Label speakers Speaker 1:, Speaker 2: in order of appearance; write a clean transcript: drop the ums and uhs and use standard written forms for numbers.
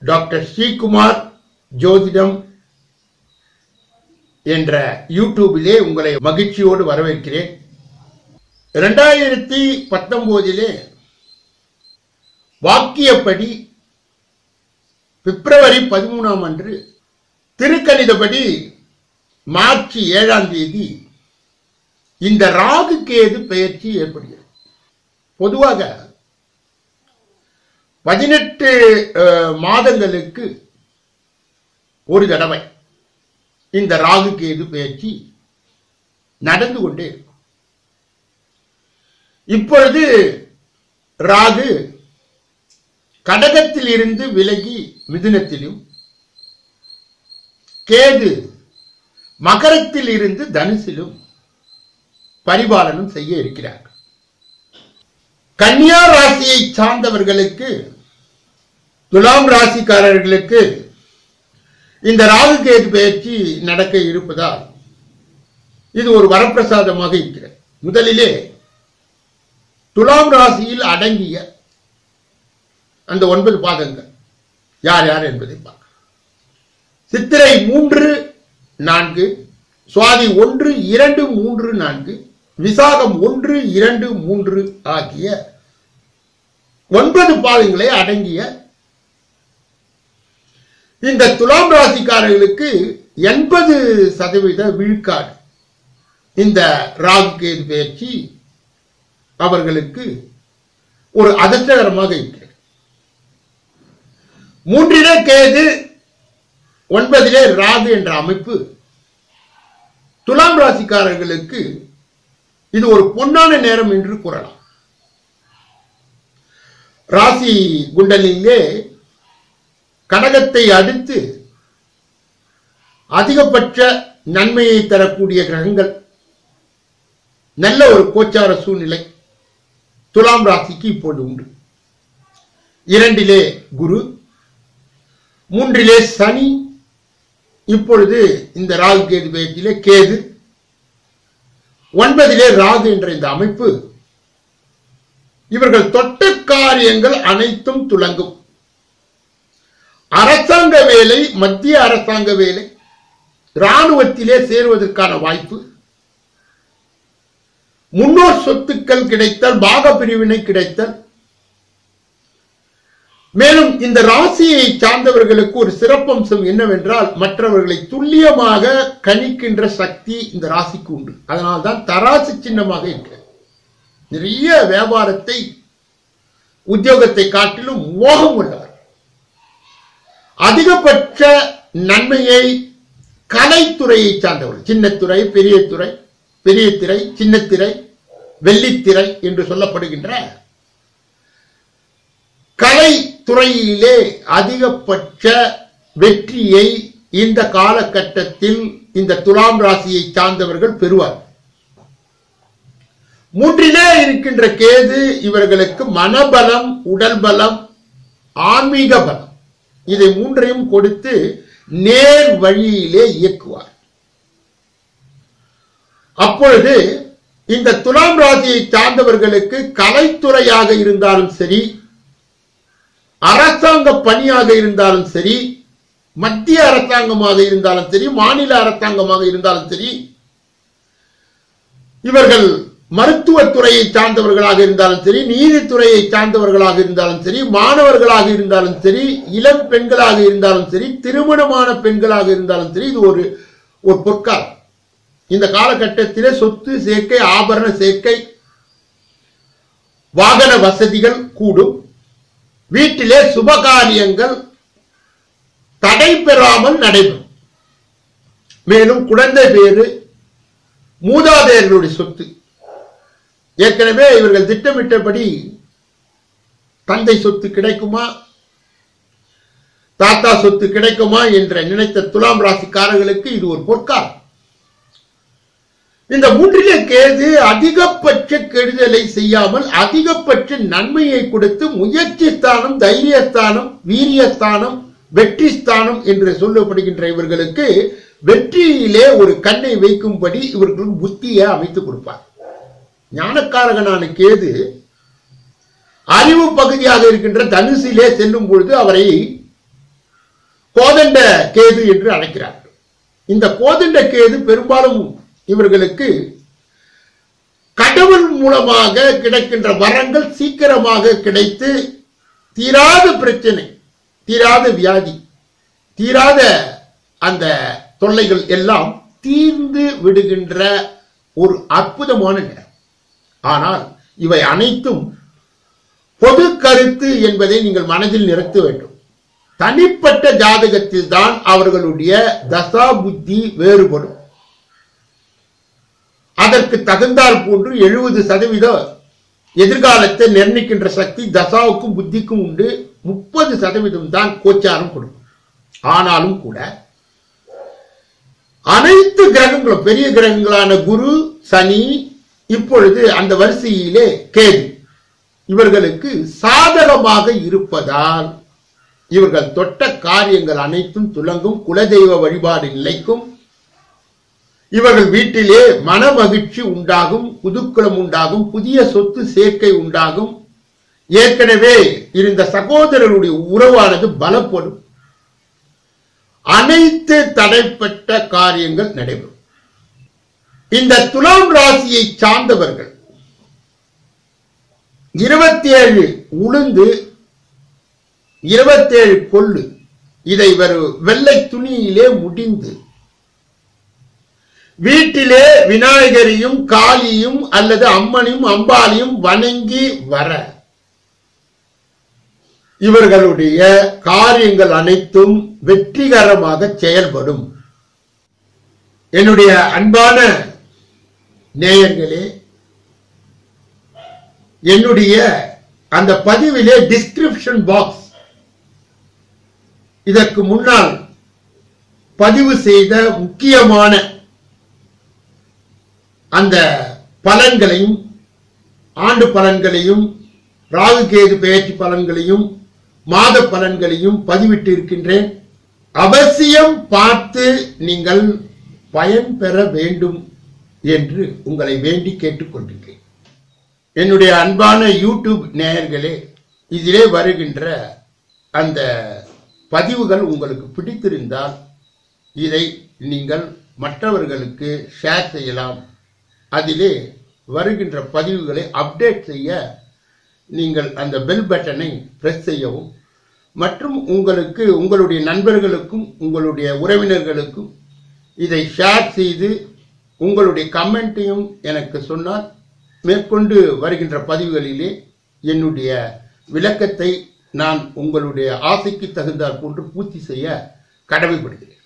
Speaker 1: Doctor Sreekumar ஜோதிடம் என்ற யூடியூபிலே உங்களை மகிழ்ச்சியோடு வரவேற்கிறேன். 2019 வாக்கியப்படி பிப்ரவரி 13 அன்று திருக்கணிதப்படி மார்ச் 7 இந்த ராகு கேது பெயர்ச்சி ஏற்படுகிறது. பொதுவாக 18 மாதங்களுக்கு ஒரு தடவை இந்த ராகு கேது பெயர்ச்சி நடந்து கொண்டே இருக்கும். இப்பொழுது ராகு கடகத்தில் இருந்து விலகி மிதுனத்திலும், கேது மகரத்தில் இருந்து தனுசிலும் பரிபாலனம் செய்ய இருக்கிறார்கள். கன்னியா ராசியை சார்ந்தவர்களுக்கு, துலாம் ராசிக்காரர்களுக்கு இந்த ராகு கேது பெயர்ச்சி நடக்க இருப்பதால் இது ஒரு வரப்பிரசாதமாக இருக்கிறது. முதலிலே துலாம் ராசியில் அடங்கிய அந்த 9 பாதங்கள் யார் யார் என்பதை பார்க்க. சித்திரை 3, 4, சுவாதி 1, 2, 3, 4, விசாகம் 1, 2, 3 ஆகிய 9 பாதங்களை அடங்கிய இந்த துலாம் ராசிக்காரர்களுக்கு 80% விழுக்காடு இந்த ராகு கேது பெயர்ச்சி அவர்களுக்கு ஒரு அதிர்ஷ்டகரமாக இருக்கிறது. 3 கேது 9 ராகு என்ற அமைப்பு துலாம் ராசிக்காரர்களுக்கு இது ஒரு பொன்னான நேரம் என்று கூறலாம். ராசி குண்டலிலே கடகத்தை அடுத்து அதிகபட்ச நன்மையை தரக்கூடிய கிரகங்கள், நல்ல ஒரு கோச்சார சூழ்நிலை துலாம் ராசிக்கு இப்போது உண்டு. 2 குரு, 3 சனி, இப்பொழுது இந்த ராகு கேது பெயர்ச்சியிலே கேது, 9 ராகு என்ற இந்த அமைப்பு இவர்கள் தொட்ட காரியங்கள் அனைத்தும் துலங்கும். அரசாங்க வேலை, மத்திய அரசாங்க வேலை, இராணுவத்திலே சேருவதற்கான வாய்ப்பு, முன்னோர் சொத்துக்கள் கிடைத்தல், பாக பிரிவினை கிடைத்தல். மேலும் இந்த ராசியை சார்ந்தவர்களுக்கு ஒரு சிறப்பம்சம் என்னவென்றால் மற்றவர்களை துல்லியமாக கணிக்கின்ற சக்தி இந்த ராசிக்கு உண்டு. அதனால்தான் தராசு சின்னமாக இருக்கிறது. நிறைய வியாபாரத்தை, உத்தியோகத்தை காட்டிலும் மோகம் உள்ளவர். அதிகபட்ச நன்மையை கலைத்துறையை சார்ந்தவர்கள், சின்னத்துறை, பெரிய துறை, பெரிய திரை, சின்னத்திரை, வெள்ளித்திரை என்று சொல்லப்படுகின்ற கலை துறையிலே அதிகபட்ச வெற்றியை இந்த காலகட்டத்தில் இந்த துலாம் ராசியை சார்ந்தவர்கள் பெறுவார். 3 இருக்கின்ற கேது இவர்களுக்கு மனபலம், உடல் பலம், ஆன்மீக பலம், இதை 3ஐயும் கொடுத்து நேர் வழியிலே இயக்குவார். அப்பொழுது இந்த துலாம் ராசியை சார்ந்தவர்களுக்கு கலைத்துறையாக இருந்தாலும் சரி, அரசாங்க பணியாக இருந்தாலும் சரி, மத்திய அரசாங்கமாக இருந்தாலும் சரி, மாநில அரசாங்கமாக இருந்தாலும் சரி, இவர்கள் மருத்துவத்துறையை சார்ந்தவர்களாக இருந்தாலும் சரி, நீதித்துறையை சார்ந்தவர்களாக இருந்தாலும் சரி, மாணவர்களாக இருந்தாலும் சரி, இளம் பெண்களாக இருந்தாலும் சரி, திருமணமான பெண்களாக இருந்தாலும் சரி, இது ஒரு பொற்காலம். இந்த காலகட்டத்திலே சொத்து சேர்க்கை, ஆபரண சேர்க்கை, வாகன வசதிகள் கூடும். வீட்டிலே சுபகாரியங்கள் தடை பெறாமல் நடைபெறும். மேலும் குழந்தை பேரு, மூதாதையர்களுடைய சொத்து, ஏற்கனவே இவர்கள் திட்டமிட்டபடி தந்தை சொத்து கிடைக்குமா, தாத்தா சொத்து கிடைக்குமா என்று நினைத்த துலாம் ராசிக்காரர்களுக்கு இது ஒரு பொற்காலம். இந்த 3 கேது அதிகபட்ச கெடுதலை செய்யாமல் அதிகபட்ச நன்மையை கொடுத்து முயற்சி ஸ்தானம், தைரியஸ்தானம், வீரியஸ்தானம், வெற்றி ஸ்தானம் என்று சொல்லப்படுகின்ற இவர்களுக்கு வெற்றியிலே ஒரு கண்ணை வைக்கும்படி இவர்களுக்கு புத்தியை அமைத்துக் கொடுப்பார். ஞானக்காரகனான கேது அறிவு பகுதியாக இருக்கின்ற தனுசிலே செல்லும் பொழுது அவரை கோதண்ட கேது என்று அழைக்கிறார்கள். இந்த கோதண்ட கேது பெரும்பாலும் இவர்களுக்கு கடவுள் மூலமாக கிடைக்கின்ற வரங்கள் சீக்கிரமாக கிடைத்து தீராத பிரச்சனை, தீராத வியாதி, தீராத அந்த தொல்லைகள் எல்லாம் தீர்ந்து விடுகின்ற ஒரு அற்புதமான நேரம். ஆனால் இவை அனைத்தும் பொது கருத்து என்பதை நீங்கள் மனதில் நிறுத்த வேண்டும். தனிப்பட்ட ஜாதகத்தில் தான் அவர்களுடைய தசா புத்தி வேறுபடும். அதற்கு தகுந்தால் போன்று 70% எதிர்காலத்தை நிர்ணயிக்கின்ற சக்தி தசாவுக்கும் புத்திக்கும் உண்டு. 30% தான் கோச்சாரம் கொடுக்கும். ஆனாலும் கூட அனைத்து கிரகங்களும் பெரிய கிரகங்களான குரு, சனி, இப்பொழுது அந்த வரிசையிலே கேது இவர்களுக்கு சாதகமாக இருப்பதால் இவர்கள் தொட்ட காரியங்கள் அனைத்தும் துலங்கும். குலதெய்வ வழிபாடு நிலைக்கும். இவர்கள் வீட்டிலே மன மகிழ்ச்சி உண்டாகும், புதுக்குளம் உண்டாகும், புதிய சொத்து சேர்க்கை உண்டாகும். ஏற்கனவே இருந்த சகோதரருடைய உறவானது பலப்படும். அனைத்து தடைப்பட்ட காரியங்கள் நடைபெறும். இந்த துலாம் ராசியை சார்ந்தவர்கள் 27 உளுந்து, 27 கொள்ளு இதை வெள்ளை துணியிலே முடிந்து வீட்டிலே விநாயகரையும் காளியும் அல்லது அம்மனையும் அம்பாளையும் வணங்கி வர இவர்களுடைய காரியங்கள் அனைத்தும் வெற்றிகரமாக செயல்படும். என்னுடைய அன்பான நேயர்களே, என்னுடைய அந்த பதிவிலே டிஸ்கிரிப்ஷன் பாக்ஸ் இதற்கு முன்னால் பதிவு செய்த முக்கியமான அந்த பலன்களையும், ஆண்டு பலன்களையும், ராகு கேது பெயர்ச்சி பலன்களையும், மாத பலன்களையும் பதிவிட்டு இருக்கின்றேன். அவசியம் பார்த்து நீங்கள் பயன்பெற வேண்டும் என்று உங்களை வேண்டி கேட்டுக்கொண்டிருக்கிறேன். என்னுடைய அன்பான யூடியூப் நேயர்களே, இதிலே வருகின்ற அந்த பதிவுகள் உங்களுக்கு பிடித்திருந்தால் இதை நீங்கள் மற்றவர்களுக்கு ஷேர் செய்யலாம். அதிலே வருகின்ற பதிவுகளை அப்டேட் செய்ய நீங்கள் அந்த பெல் பட்டனை பிரஸ் செய்யவும், மற்றும் உங்களுக்கு, உங்களுடைய நண்பர்களுக்கும் உங்களுடைய உறவினர்களுக்கும் இதை ஷேர் செய்து உங்களுடைய கமெண்ட்டையும் எனக்கு சொன்னால் மேற்கொண்டு வருகின்ற பதிவுகளிலே என்னுடைய விளக்கத்தை நான் உங்களுடைய ஆசைக்கு தகுந்தாற் போன்று பூர்த்தி செய்ய கடமைப்படுகிறேன்.